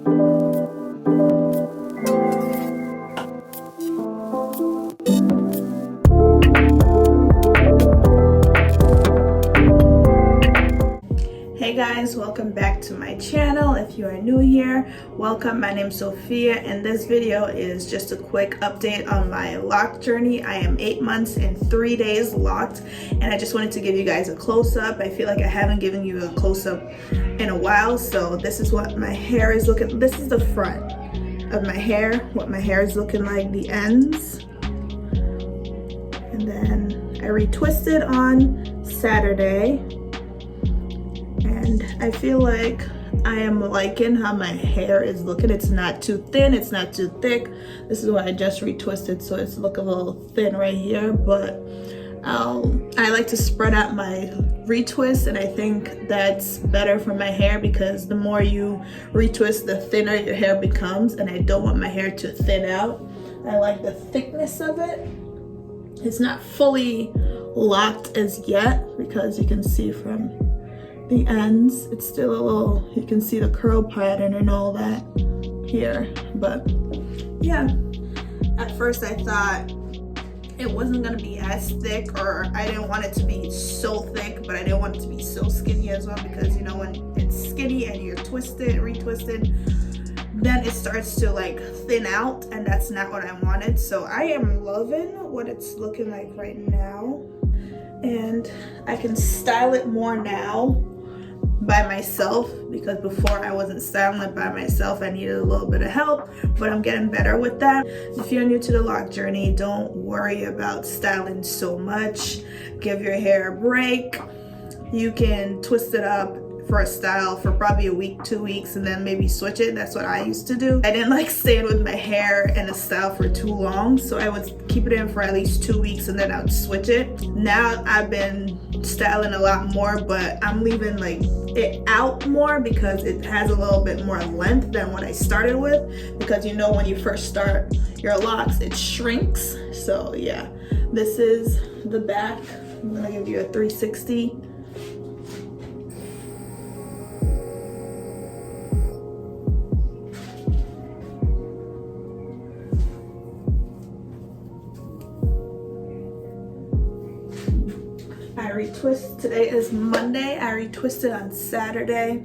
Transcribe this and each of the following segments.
Hey guys, welcome back to my channel. If you are new here, welcome. My name is Sophia, and this video is just a quick update on my Loc'd journey. I am 8 months and 3 days locked, and I just wanted to give you guys a close-up. I feel like I haven't given you a close-up in a while, so this is what my hair is looking. This is the front of my hair, what my hair is looking like, the ends. And then I retwisted on Saturday. And I feel like I am liking how my hair is looking. It's not too thin, it's not too thick. This is why I just retwisted, so it's looking a little thin right here, but I like to spread out my retwist, and I think that's better for my hair because the more you retwist, the thinner your hair becomes, and I don't want my hair to thin out. I like the thickness of it. It's not fully locked as yet because you can see from the ends, it's still a little, you can see the curl pattern and all that here. But yeah, at first I thought it wasn't gonna be as thick, or I didn't want it to be so thick, but I didn't want it to be so skinny as well, because you know, when it's skinny and you're retwisted, then it starts to like thin out, and that's not what I wanted. So I am loving what it's looking like right now, and I can style it more now by myself, because before I wasn't styling it by myself. I needed a little bit of help, but I'm getting better with that. If you're new to the Loc'd journey, don't worry about styling so much. Give your hair a break. You can twist it up for a style for probably a week, 2 weeks, and then maybe switch it. That's what I used to do. I didn't like staying with my hair in a style for too long, so I would keep it in for at least 2 weeks and then I would switch it. Now I've been styling a lot more, but I'm leaving like it out more because it has a little bit more length than what I started with, because you know, when you first start your locks, it shrinks. So yeah, this is the back. I'm gonna give you a 360. Today is Monday. I retwisted on Saturday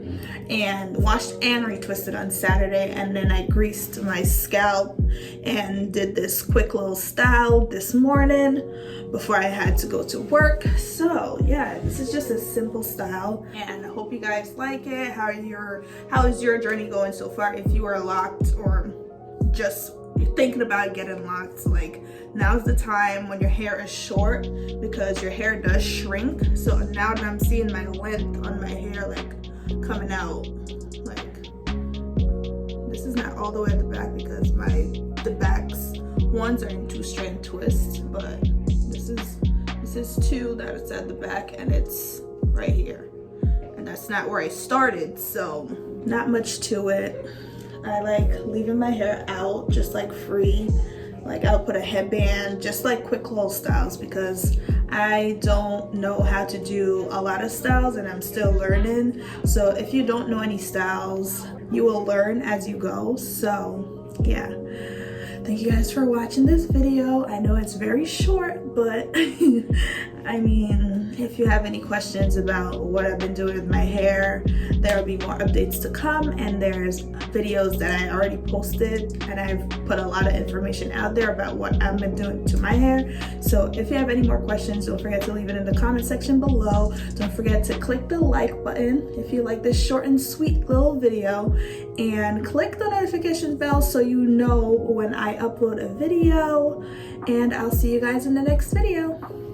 and washed and retwisted on Saturday, and then I greased my scalp and did this quick little style this morning before I had to go to work. So yeah, this is just a simple style, and I hope you guys like it. How is your journey going so far? If you are locked or just you're thinking about getting locked, like, now's the time when your hair is short, because your hair does shrink. So now that I'm seeing my length on my hair like coming out, like, this is not all the way at the back because the backs ones are in 2-strand twists, but this is 2 that it's at the back, and it's right here, and that's not where I started, so not much to it. I like leaving my hair out, just like free. Like, I'll put a headband, just like quick little styles, because I don't know how to do a lot of styles and I'm still learning. So if you don't know any styles, you will learn as you go. So yeah, thank you guys for watching this video. I know it's very short, but I mean, if you have any questions about what I've been doing with my hair, there will be more updates to come, and there's videos that I already posted, and I've put a lot of information out there about what I've been doing to my hair. So if you have any more questions, don't forget to leave it in the comment section below. Don't forget to click the like button if you like this short and sweet little video, and click the notification bell so you know when I upload a video, and I'll see you guys in the next video.